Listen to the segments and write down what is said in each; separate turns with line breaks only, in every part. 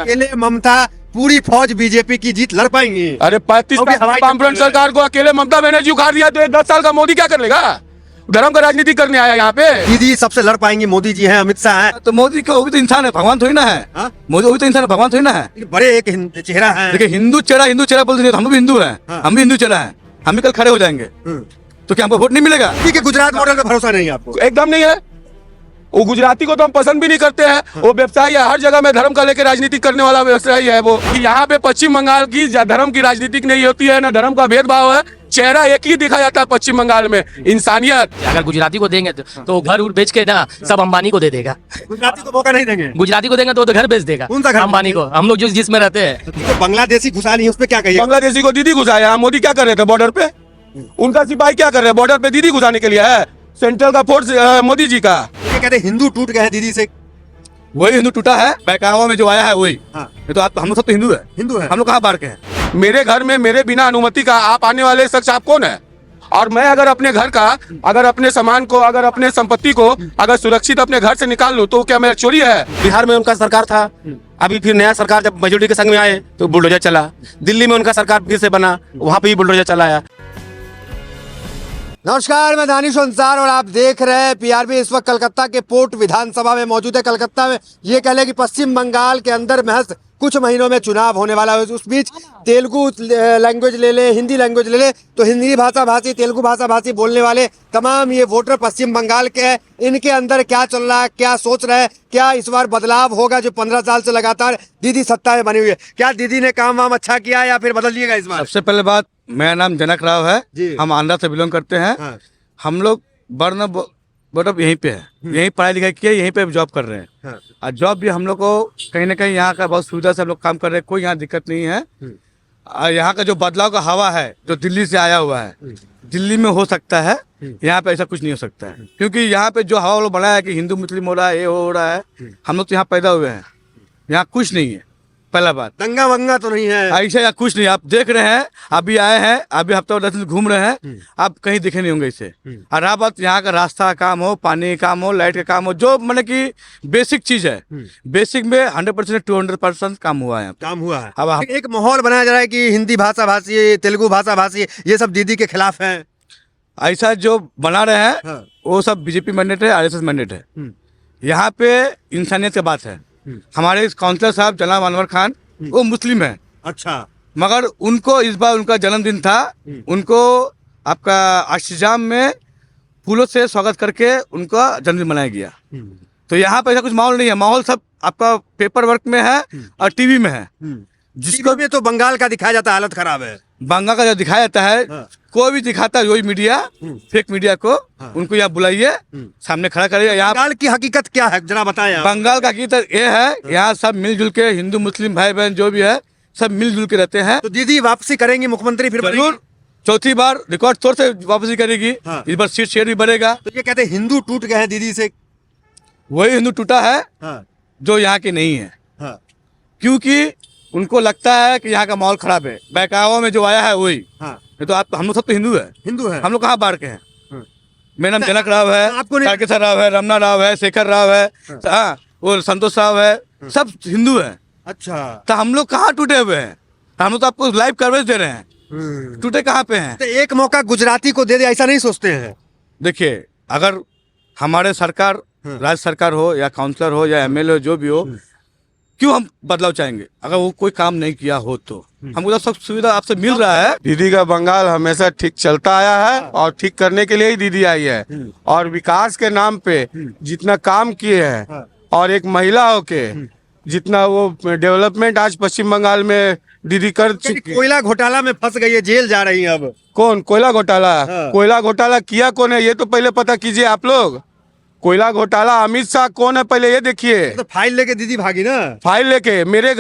अकेले ममता पूरी फौज बीजेपी की जीत लड़ पाएंगी?
अरे 35
क्योंकि हवाई
वामफ्रंट सरकार को अकेले ममता बनर्जी उखाड़ दिया तो एक 10 साल का मोदी क्या कर लेगा? धर्म का राजनीति करने आया यहाँ पे।
दीदी सबसे लड़ पाएंगी? मोदी जी हैं, अमित शाह हैं,
तो मोदी को वो भी तो इंसान है, भगवान थोड़ी ना है।
हाँ?
मोदी वो भी तो इंसान है, भगवान थोड़ी ना है।
बड़े एक चेहरा है।
देखिए हिंदू चेहरा बोलते हैं, हम भी हिंदू हैं।
हाँ।
हम भी हिंदू चेहरा हैं, हम भी कल खड़े हो जाएंगे तो क्या हमको वोट नहीं मिलेगा?
ठीक है, गुजरात मॉडल पे भरोसा नहीं है आपको?
एकदम नहीं है। वो गुजराती को तो हम पसंद भी नहीं करते हैं। वो व्यवसायी है, हर जगह में धर्म का लेकर राजनीति करने वाला व्यवसायी है वो। कि यहाँ पे पश्चिम बंगाल की धर्म की राजनीति नहीं होती है, ना धर्म का भेदभाव है। चेहरा एक ही दिखा जाता है पश्चिम बंगाल में, इंसानियत।
अगर गुजराती को देंगे तो घर उर बेच के ना सब अंबानी को दे देगा।
गुजराती को मौका नहीं देंगे?
गुजराती को देंगे तो घर बेच देगा।
कौन सा घर?
अंबानी को। हम लोग जिसमें रहते हैं।
तो बांग्लादेशी घुसा नहीं, उस पर क्या कहिए?
बांग्लादेशी को दीदी घुसाया। मोदी क्या कर रहे थे बॉर्डर पे? उनका सिपाही क्या कर रहे हैं बॉर्डर पे? दीदी घुसाने के लिए है। सेंट्रल का फोर्स मोदी जी का।
ये कहते हैं हिंदू टूट गए हैं दीदी से।
वही हिंदू टूटा है, बहकावा में जो आया है वही।
हाँ।
ये तो आप हम लोग सब तो हिंदू है।
हिंदू है।
हम लोग कहाँ बाहर के हैं?
मेरे घर में मेरे बिना अनुमति का आप आने वाले शख्स आप कौन है? और मैं अगर अपने घर का, अगर अपने सामान को, अगर अपने संपत्ति को अगर सुरक्षित अपने घर से निकाल लूं तो क्या मेरा चोरी है?
बिहार में उनका सरकार था, अभी फिर नया सरकार जब मेजोरिटी के संग में आए तो बुलडोजर चला। दिल्ली में उनका सरकार फिर से बना, वहाँ पे भी बुलडोजर चलाया।
नमस्कार, मैं दानिश अंसार और आप देख रहे हैं पीआरबी। इस वक्त कलकत्ता के पोर्ट विधानसभा में मौजूद है। कलकत्ता में ये कह लें कि पश्चिम बंगाल के अंदर महज कुछ महीनों में चुनाव होने वाला है। उस बीच तेलुगु लैंग्वेज ले ले, हिंदी लैंग्वेज ले ले, तो हिंदी भाषा भाषी, तेलुगु भाषा भाषी बोलने वाले तमाम ये वोटर पश्चिम बंगाल के हैं। इनके अंदर क्या चल रहा है, क्या सोच रहे हैं, क्या इस बार बदलाव होगा? जो 15 साल से लगातार दीदी सत्ता में बनी हुई है, क्या दीदी ने काम वाम अच्छा किया या फिर बदल दिएगा इस बार?
सबसे पहले बात, मेरा नाम जनक राव है
जी।
हम आंध्रा से बिलोंग करते हैं।
हाँ।
हम लोग बर्न बॉटअप यहीं पे है, यहीं पढ़ाई लिखाई किए, यहीं पे जॉब कर रहे हैं।
हाँ।
और जॉब भी हम लोग को कहीं ना कहीं यहाँ का बहुत सुविधा से हम लोग काम कर रहे हैं, कोई यहाँ दिक्कत नहीं है। और यहाँ का जो बदलाव का हवा है जो दिल्ली से आया हुआ है, दिल्ली में हो सकता है, यहाँ पे ऐसा कुछ नहीं हो सकता है। क्योंकि यहाँ पे जो हवा लोग बनाया है कि हिंदू मुस्लिम हो रहा है, ये हो रहा है, हम लोग तो यहाँ पैदा हुए हैं, यहाँ कुछ नहीं है। पहला बात,
दंगा वंगा तो नहीं है
ऐसा या कुछ नहीं। आप देख रहे हैं, अभी आए हैं, अभी हफ्ता 10 दिन घूम रहे हैं, आप कहीं दिखे नहीं होंगे इसे। और रहा बात यहाँ का रास्ता का काम हो, पानी का काम हो, लाइट का काम हो, जो मतलब कि बेसिक चीज है, बेसिक में 100% 200% काम हुआ है।
काम हुआ है।
अब आप-
एक माहौल बनाया जा रहा है कि हिंदी भाषा भाषी, तेलुगु भाषा भाषी ये सब दीदी के खिलाफ हैं।
ऐसा जो बना रहे हैं
हाँ।
वो सब बीजेपी मैंडेट है, आरएसएस मैंडेट है। यहाँ पे इंसानियत की बात है। हमारे काउंसलर साहब जनाब अनवर खान, वो मुस्लिम है,
अच्छा।
मगर उनको इस बार उनका जन्मदिन था, उनको आपका अष्टजाम में फूलों से स्वागत करके उनका जन्मदिन मनाया गया। तो यहाँ पे ऐसा कुछ माहौल नहीं है। माहौल सब आपका पेपर वर्क में है और टीवी में है।
जिसको भी तो बंगाल का दिखाया जाता है, हालत खराब है।
बंगाल का जो दिखाया जाता है,
हाँ।
कोई भी दिखाता है, वही मीडिया, फेक मीडिया को उनको यहाँ बुलाइए, सामने खड़ा करिए। यहाँ
बंगाल की हकीकत क्या है जरा बताएं आप।
बंगाल का हकीकत ये है, यहाँ सब मिलजुल के, हिंदू मुस्लिम भाई बहन जो भी है सब मिलजुल के रहते हैं।
तो दीदी वापसी करेंगी, मुख्यमंत्री फिर बनेंगी?
जरूर, चौथी बार रिकॉर्ड तौर से वापसी करेगी।
हाँ।
इस बार सीट शेयर भी बढ़ेगा।
तो ये कहते हैं हिंदू टूट गए हैं दीदी से।
वही हिंदू टूटा है
हाँ।
जो यहाँ के नहीं है,
हाँ।
क्योंकि उनको लगता है कि यहाँ का माहौल खराब है। बहकावा में जो आया है वही।
हाँ।
ये तो आप हम लोग सब तो हिंदू है।
हिंदू है।
हम लोग कहाँ बाहर के हैं?
हाँ।
मेरा नाम जनक राव है,
आपको नहीं-
तारकेश्वर राव है, रमना राव है, शेखर राव है, हाँ, और संतोष राव है, सब हिंदू है।
अच्छा।
तो हम लोग कहाँ टूटे हुए हैं? हम लोग तो आपको लाइव कवरेज दे रहे हैं, टूटे कहाँ पे हैं?
तो एक मौका गुजराती को दे दे, ऐसा नहीं सोचते हैं?
देखिए, अगर हमारे सरकार, राज्य सरकार हो या काउंसलर हो या एमएलए हो, जो भी हो, क्यों हम बदलाव चाहेंगे? अगर वो कोई काम नहीं किया हो तो हमको तो सब सुविधा आपसे मिल रहा है।
दीदी का बंगाल हमेशा ठीक चलता आया है और ठीक करने के लिए ही दीदी आई है। और विकास के नाम पे जितना काम किए हैं और एक महिला होके जितना वो डेवलपमेंट आज पश्चिम बंगाल में दीदी कर चुकी है।
कोयला घोटाला में फंस गई है, जेल जा रही है अब।
कौन? कोयला घोटाला?
हाँ।
कोयला घोटाला किया कौन है ये तो पहले पता कीजिए आप लोग। कोयला घोटाला अमित शाह कौन है पहले ये देखिए।
तो फाइल लेके दीदी भागी ना।
फाइल लेके मेरे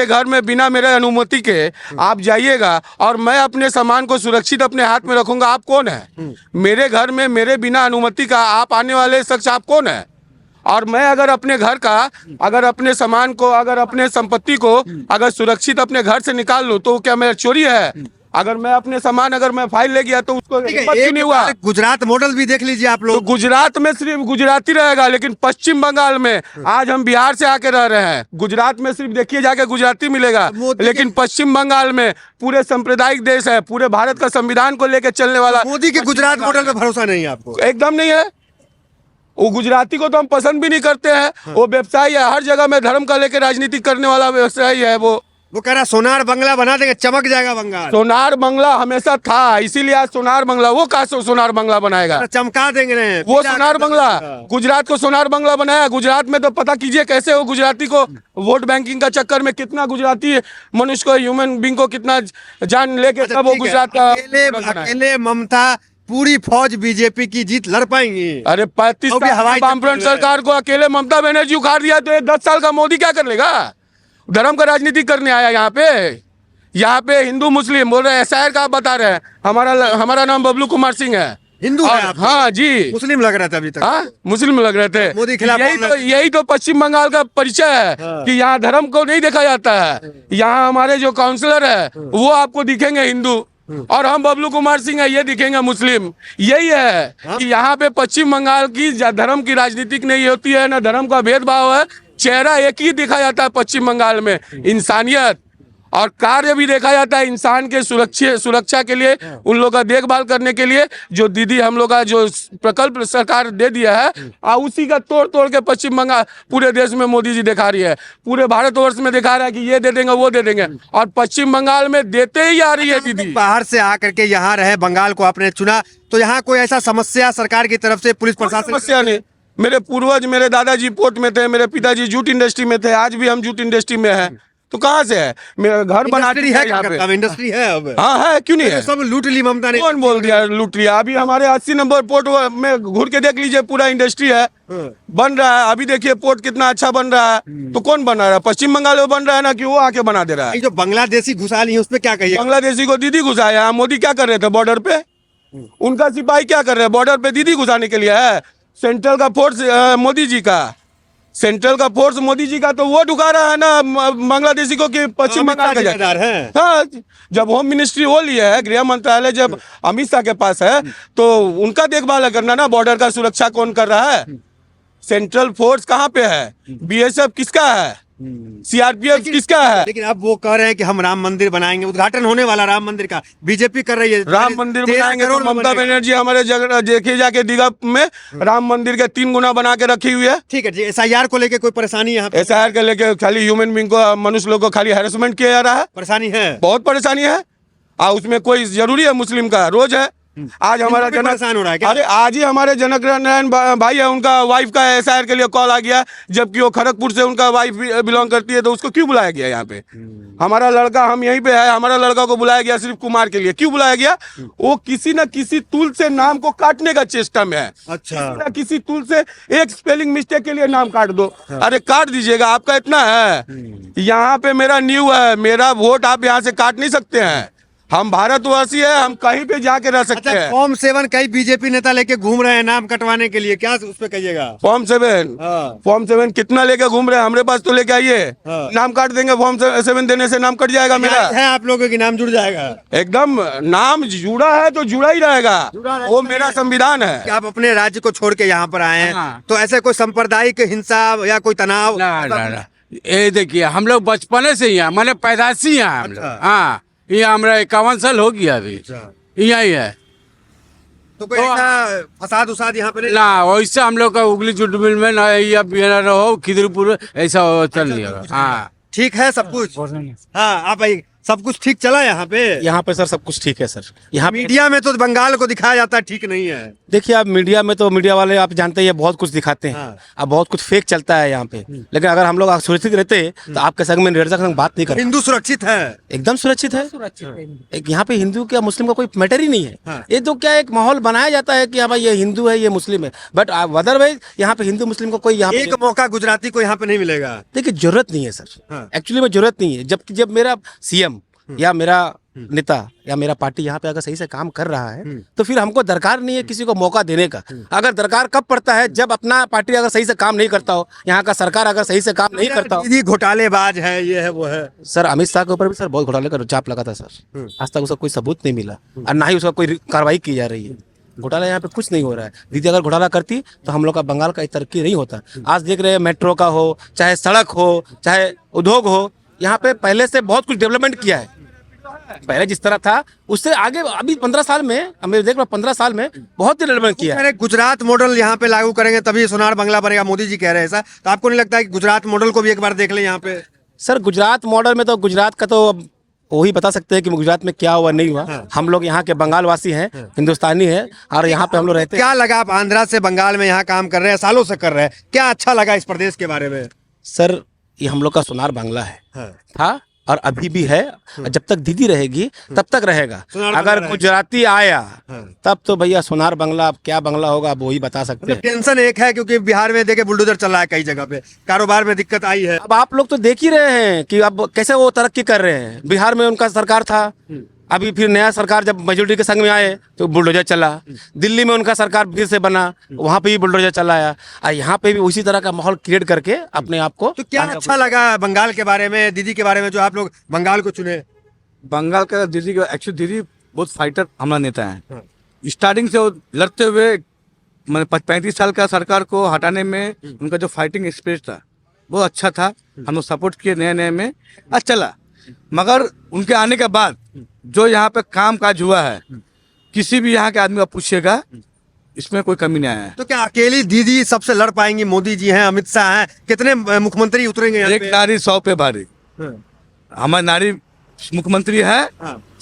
घर में बिना मेरे अनुमति के आप जाइएगा और मैं अपने सामान को सुरक्षित अपने हाथ में रखूंगा। आप कौन है? मेरे घर में मेरे बिना अनुमति का आप आने वाले शख्स आप कौन है? और मैं अगर अपने घर का, अगर अपने सामान को, अगर अपने संपत्ति को अगर सुरक्षित अपने घर से निकाल लूं तो क्या मेरा चोरी है? अगर मैं अपने सामान अगर मैं फाइल ले गया तो उसको
ठीक है,
हिम्मत क्यों नहीं हुआ?
गुजरात मॉडल भी देख लीजिए आप
तो
लोग।
गुजरात में सिर्फ गुजराती रहेगा, लेकिन पश्चिम बंगाल में आज हम बिहार से आके रह रहे हैं, गुजरात में सिर्फ देखिए जाके गुजराती मिलेगा,
मोदी
लेकिन पश्चिम बंगाल में पूरे सांप्रदायिक देश है, पूरे भारत का संविधान को लेकर चलने वाला
मोदी के गुजरात मॉडल पे भरोसा नहीं है आपको?
एकदम नहीं है। वो गुजराती को तो हम पसंद भी नहीं करते हैं। वो व्यवसायी है, हर जगह में धर्म का लेकर राजनीति करने वाला व्यवसायी है।
वो कह रहा सोनार बंगला बना देंगे, चमक जाएगा बंगाल,
सोनार बंगला हमेशा था, इसीलिए आज सोनार बंगला। वो कहा सोनार बंगला बनाएगा?
चमका देंगे रहे
वो सोनार बंगला, गुजरात को सोनार बंगला बनाया। गुजरात में तो पता कीजिए कैसे वो गुजराती को वोट बैंकिंग का चक्कर में कितना गुजराती मनुष्य को, ह्यूमन बींग को कितना जान लेके
अच्छा,
तब वो
ठीक है।
गुजरात का
अकेले ममता पूरी फौज बीजेपी की जीत लड़ पाएंगी?
अरे 35
और भी हवाई
साल वामफ्रंट
चक्कर है।
सरकार को अकेले ममता बनर्जी उखाड़ दिया तो ये 10 साल का मोदी क्या कर लेगा? धर्म का राजनीति करने आया यहाँ पे। यहाँ पे हिंदू मुस्लिम बोल रहे हैं, एसआईआर का आप बता रहे हैं। हमारा नाम बबलू कुमार सिंह है।
हिंदू है
और
आप?
हाँ जी,
मुस्लिम लग रहा था अभी तक।
हाँ मुस्लिम लग रहे थे।
मोदी खिलाफ
यही तो पश्चिम बंगाल का परिचय है कि यहाँ धर्म को नहीं देखा जाता है। यहाँ हमारे जो काउंसलर है वो आपको दिखेंगे हिंदू, और हम बबलू कुमार सिंह है ये दिखेंगे मुस्लिम। यही है कि यहाँ पे पश्चिम बंगाल की धर्म की राजनीतिक नहीं होती है, ना धर्म का भेदभाव है। चेहरा एक ही दिखा जाता है पश्चिम बंगाल में, इंसानियत, और कार्य भी देखा जाता है इंसान के सुरक्षा के लिए, उन लोगों का देखभाल करने के लिए। जो दीदी हम लोग का जो प्रकल्प सरकार दे दिया है, उसी का तोड़ के पश्चिम बंगाल पूरे देश में मोदी जी दिखा रही है, पूरे भारतवर्ष में दिखा रहा है कि ये दे देंगे वो दे देंगे, और पश्चिम बंगाल में देते ही आ रही है दीदी।
बाहर से आकर के यहाँ रहे, बंगाल को आपने चुना, तो यहाँ कोई ऐसा समस्या सरकार की तरफ से, पुलिस प्रशासन?
समस्या नहीं। मेरे पूर्वज, मेरे दादाजी पोर्ट में थे, मेरे पिताजी जूट इंडस्ट्री में थे, आज भी हम जूट इंडस्ट्री में हैं। तो कहाँ से है? मेरा घर बना
इंडस्ट्री है कलकत्ता में, इंडस्ट्री है अब।
हाँ है, क्यों नहीं है?
सब लूट ली ममता ने।
कौन बोल दिया लूट लिया? अभी हमारे 80 नंबर पोर्ट में घूर के देख लीजिए, पूरा इंडस्ट्री है, बन रहा है। अभी देखिए पोर्ट कितना अच्छा बन रहा है। तो कौन बना रहा है? पश्चिम बंगाल में बन रहा है ना, कि वो आके बना दे रहा है?
ये जो बांग्लादेशी घुसा ली है, उस पे क्या कहिए?
बांग्लादेशी को दीदी घुसाया। मोदी क्या कर रहे थे बॉर्डर पे? उनका सिपाही क्या कर रहे हैं बॉर्डर पे? दीदी घुसाने के लिए है। सेंट्रल का फोर्स मोदी जी का, सेंट्रल का फोर्स मोदी जी का, तो वो ढुका रहा है ना बांग्लादेशी को कि पश्चिम बंगाल का
जिम्मेदार है।
हाँ, जब होम मिनिस्ट्री वो लिया है, गृह मंत्रालय जब अमित शाह के पास है, तो उनका देखभाल करना ना, बॉर्डर का सुरक्षा कौन कर रहा है? सेंट्रल फोर्स कहाँ पे है? बीएसएफ किसका है? सीआरपीएफ किसका है?
लेकिन अब वो कह रहे हैं कि हम राम मंदिर बनाएंगे, उद्घाटन होने वाला राम मंदिर का, बीजेपी कर रही है।
राम मंदिर
13
बनाएंगे तो
करोड़ में
ममता
बनेगा।
बनर्जी हमारे जगह देखिए जाके दीघा में राम मंदिर के 3 गुना बना के रखी हुई है।
ठीक है जी, एसआईआर को लेके कोई परेशानी यहाँ पे?
एसआईआर के लेके खाली ह्यूमन बींग को, मनुष्य लोग को खाली हैरेसमेंट किया जा रहा है।
परेशानी है,
बहुत परेशानी है। उसमें कोई जरूरी है? मुस्लिम का रोज है। आज हमारा
हिंदू भी परेशान हो रहा है क्या?
अरे आज ही हमारे जनक नारायण भाई है, उनका वाइफ का एसआईआर के लिए कॉल आ गया, जबकि वो खड़गपुर से उनका वाइफ बिलोंग करती है, तो उसको क्यों बुलाया गया यहाँ पे? हमारा लड़का, हम यहीं पे है, हमारा लड़का को बुलाया गया सिर्फ कुमार के लिए। क्यों बुलाया गया? वो किसी न किसी तूल से नाम को काटने का चेष्टा में है।
अच्छा,
किसी न किसी तूल से एक स्पेलिंग मिस्टेक के लिए नाम काट दो। अरे काट दीजिएगा, आपका इतना है। यहाँ पे मेरा न्यू है, मेरा वोट आप यहाँ से काट नहीं सकते हैं। हम भारतवासी है, हम कहीं पे जाके रह सकते
अच्छा,
हैं।
फॉर्म 7 कई बीजेपी नेता लेके घूम रहे हैं नाम कटवाने के लिए, क्या उस पे कहिएगा?
फॉर्म 7,
हाँ।
फॉर्म 7 कितना लेके घूम रहे हैं? हमारे पास तो लेके आइए,
हाँ।
नाम काट देंगे। फॉर्म 7 देने से नाम कट जाएगा मेरा?
है आप लोगों की नाम जुड़ जाएगा?
एकदम, नाम जुड़ा है तो जुड़ा ही रहेगा, वो मेरा संविधान है।
कि आप अपने राज्य को छोड़ के यहाँ पर आए हैं,
हाँ।
तो ऐसे कोई सांप्रदायिक हिंसा या कोई तनाव?
ना ये देखिए, हम लोग बचपने से यहाँ, मैंने पैदाशी यहाँ हम लोग।
अच्छा।
हाँ, ये हमारा 51 साल हो गया अभी, यहाँ ही है।
तो कोई ऐसा फसाद उसाद यहाँ पे नहीं?
ना वैसे हम लोग का उगली चुटमिल में ना, या बिना रहो खिदरपुर ऐसा चल नहीं रहा। हाँ
ठीक है सब कुछ? हाँ, आप भाई सब कुछ ठीक चला यहाँ पे?
यहाँ पे सर सब कुछ ठीक है सर। यहाँ
मीडिया में तो बंगाल को दिखाया जाता है ठीक नहीं है।
देखिए, आप मीडिया में तो मीडिया वाले आप जानते हैं बहुत कुछ दिखाते हैं।
हाँ।
अब बहुत कुछ फेक चलता है यहाँ पे, लेकिन अगर हम लोग सुरक्षित रहते तो आपके संग में निर्दक संग बात नहीं करते।
हिंदू सुरक्षित है?
एकदम सुरक्षित है। एक यहाँ पे हिंदू क्या मुस्लिम का कोई मैटर ही नहीं है।
हाँ।
ये तो क्या एक माहौल बनाया जाता है कि हाँ भाई ये हिंदू है, ये मुस्लिम है, बट अदरवाइज यहाँ पे हिंदू मुस्लिम का कोई यहाँ पे
एक मौका गुजराती को यहाँ पे नहीं मिलेगा?
देखिए जरूरत नहीं है सर।
हाँ।
एक्चुअली में जरूरत नहीं है। जब मेरा सीएम या मेरा नेता या मेरा पार्टी यहाँ पे अगर सही से काम कर रहा है तो फिर हमको दरकार नहीं है किसी को मौका देने का। अगर दरकार कब पड़ता है, जब अपना पार्टी अगर सही से काम नहीं करता हो, यहाँ का सरकार अगर सही से काम नहीं करता हो।
दीदी घोटालेबाज है, ये है वो है।
सर अमित शाह के ऊपर भी सर बहुत घोटाले का चाप लगा था सर, आज तक उसका कोई सबूत नहीं मिला और ना ही उसका कोई कार्रवाई की जा रही है। घोटाला यहाँ पे कुछ नहीं हो रहा है। दीदी अगर घोटाला करती तो हम लोग का बंगाल का तरक्की नहीं होता। आज देख रहे हैं मेट्रो का हो, चाहे सड़क हो, चाहे उद्योग हो, यहाँ पे पहले से बहुत कुछ डेवलपमेंट किया है। पहले जिस तरह था उससे आगे अभी 15 साल में, हमें देख रहे 15 साल में बहुत डेवलपमेंट किया है।
अरे गुजरात मॉडल यहाँ पे लागू करेंगे तभी सोनार बंगला बनेगा, मोदी जी कह रहे हैं ऐसा। तो आपको नहीं लगता है कि गुजरात मॉडल को भी एक बार देख लें यहाँ पे?
सर गुजरात मॉडल में तो गुजरात का तो वही बता सकते हैं कि गुजरात में क्या हुआ नहीं हुआ। हम लोग यहाँ के बंगाल वासी हैं, हिंदुस्तानी हैं और यहाँ पे हम लोग रहते हैं।
क्या लगा, आप आंध्रा से बंगाल में यहाँ काम कर रहे हैं, सालों से कर रहे हैं, क्या अच्छा लगा इस प्रदेश के बारे में?
सर ये हम लोग का सोनार बांग्ला है, था और अभी भी है। जब तक दीदी रहेगी तब तक रहेगा। अगर गुजराती आया तब तो भैया सोनार बांग्ला, अब क्या बांग्ला होगा अब वही बता सकते हैं।
टेंशन एक है क्योंकि बिहार में देखे बुलडोजर चल रहा है कई जगह पे, कारोबार में दिक्कत आई है।
अब आप लोग तो देख ही रहे हैं कि अब कैसे वो तरक्की कर रहे हैं। बिहार में उनका सरकार था, अभी फिर नया सरकार जब मेजोरिटी के संग में आए तो बुलडोजर चला। दिल्ली में उनका सरकार फिर से बना, वहाँ पे भी बुलडोजर चलाया और यहाँ पे भी उसी तरह का माहौल क्रिएट करके अपने आप को।
तो क्या अच्छा लगा बंगाल के बारे में, दीदी के बारे में, जो आप लोग बंगाल को चुने?
बंगाल का दीदी का एक्चुअली दीदी बहुत फाइटर हमारा नेता है। स्टार्टिंग से वो लड़ते हुए, मैंने 35 साल का सरकार को हटाने में उनका जो फाइटिंग स्पिरिट था वो अच्छा था। हम लोग सपोर्ट किए नए नए में, अच्छा चला। मगर उनके आने के बाद जो यहाँ पे काम काज हुआ है, किसी भी यहाँ के आदमी को पूछिएगा, इसमें कोई कमी नहीं आया है।
तो क्या अकेली दीदी सबसे लड़ पाएंगी? मोदी जी हैं, अमित शाह हैं, कितने मुख्यमंत्री उतरेंगे यहाँ
एक
पे?
नारी 100 पे भारी। हमारी नारी मुख्यमंत्री है,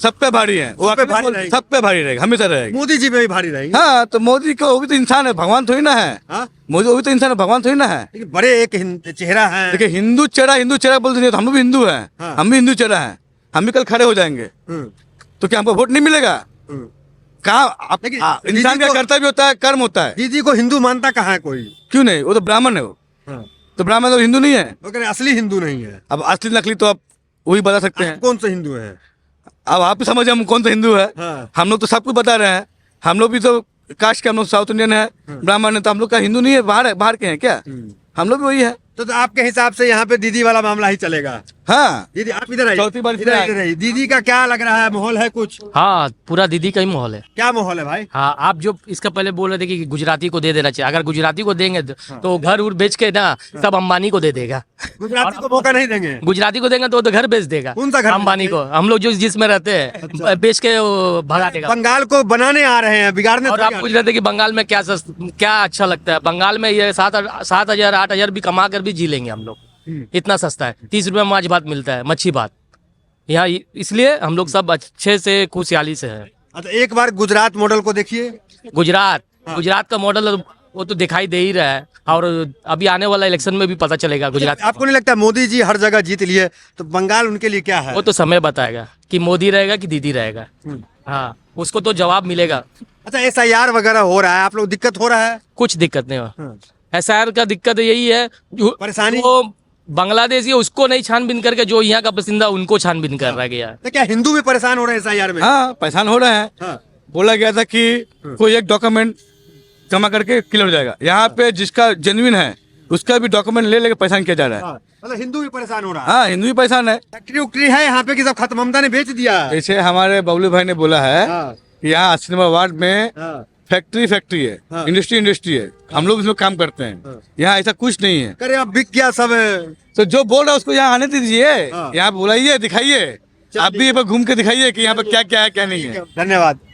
सब पे भारी है। वो
सब पे भारी रहेगी।
सब पे भारी रहेगी, हमेशा रहेगी।
मोदी जी पे भी भारी रहेंगी।
हाँ, तो मोदी को, वो भी तो इंसान है, भगवान थोड़ी ना है। मोदी वो भी तो इंसान है, भगवान थोड़ी ना है।
लेकिन बड़े एक चेहरा है।
देखिए हिंदू चेहरा बोलते नहीं, तो हम लोग भी हिंदू हैं। हम भी हिंदू चेहरा हैं, हम भी कल खड़े हो जाएंगे। तो क्या हमको वोट नहीं मिलेगा? कहाँ इंसान का कर्तव्य होता है, कर्म होता है।
दीदी को हिंदू मानता कहाँ है कोई?
क्यों नहीं? वो तो ब्राह्मण है। वो तो ब्राह्मण तो हिंदू नहीं है।
वो कह रहे असली हिंदू नहीं है।
अब असली नकली तो आप वही बता सकते हैं।
कौन से हिंदू है?
अब आप भी समझे हम कौन सा हिंदू है। हम लोग तो सब कुछ बता रहे हैं। हम लोग भी तो कास्ट के, हम लोग साउथ इंडियन है, ब्राह्मण है, तो हम लोग का हिंदू नहीं है, बाहर के हैं क्या? हम लोग भी वही है।
तो आपके हिसाब से यहाँ पे दीदी वाला मामला ही चलेगा?
हाँ,
दीदी आप इधर आइए,
चौथी बार
इधर आइए। दीदी का क्या लग रहा है, माहौल है कुछ?
हाँ, पूरा दीदी का ही माहौल है।
क्या माहौल है भाई?
हाँ, आप जो इसका पहले बोल रहे थे कि गुजराती को दे देना चाहिए, अगर गुजराती को देंगे तो घर उर बेच के ना सब अंबानी को दे देगा।
गुजराती को मौका नहीं देंगे?
गुजराती को देंगे तो घर बेच देगा।
कौन सा घर?
अंबानी को। हम लोग जो जिसमें रहते हैं बेच के वो भगा देगा।
बंगाल को बनाने आ रहे हैं, बिगाड़ने
और
थोड़ी
आप
आ
पूछ रहे थे कि बंगाल में क्या अच्छा लगता है। बंगाल में ये 7,000 8,000 भी कमा कर भी जी लेंगे हम लोग। इतना सस्ता है, 30 रुपये में माछ भात मिलता है, मच्छी भात यहाँ। इसलिए हम लोग सब अच्छे से खुशहाली से हैं।
अच्छा, एक बार गुजरात मॉडल को देखिए।
गुजरात का मॉडल वो तो दिखाई दे ही रहा है और अभी आने वाला इलेक्शन में भी पता चलेगा गुजरात।
आपको नहीं लगता मोदी जी हर जगह जीत लिए तो बंगाल उनके लिए क्या है?
वो तो समय बताएगा कि मोदी रहेगा कि दीदी रहेगा। हाँ, उसको तो जवाब मिलेगा।
अच्छा, SIR वगैरह हो रहा है, आप लोग दिक्कत हो रहा है?
कुछ दिक्कत नहीं हुआ। SIR का दिक्कत यही है,
परेशानी
वो बांग्लादेशी उसको नहीं छानबीन करके जो यहाँ का बासिंदा उनको छानबीन कर रहा गया।
तो क्या हिंदू भी परेशान हो रहे हैं SIR में?
हाँ, परेशान हो रहे हैं। बोला गया था कि कोई एक डॉक्यूमेंट जमा करके क्लियर हो जाएगा। यहाँ पे जिसका जेन्युइन है उसका भी डॉक्यूमेंट ले लेके परेशान किया जा रहा है।
मतलब हिंदू भी परेशान हो रहा है?
हाँ, हिंदू भी परेशान है।
फैक्ट्री उक्ट्री है यहाँ पे कि सब खत्म, ममता ने बेच दिया?
जैसे हमारे बबलू भाई ने बोला है कि यहाँ 80 नंबर वार्ड में फैक्ट्री है, इंडस्ट्री है। हम लोग इसमें काम करते हैं। यहाँ ऐसा कुछ नहीं है।
अरे अब बिक गया सब।
तो जो बोल रहा है उसको यहाँ आने दीजिए, यहाँ बुलाइए, दिखाइए। आप भी घूम के दिखाइए कि यहाँ पे क्या क्या है, क्या नहीं है।
धन्यवाद।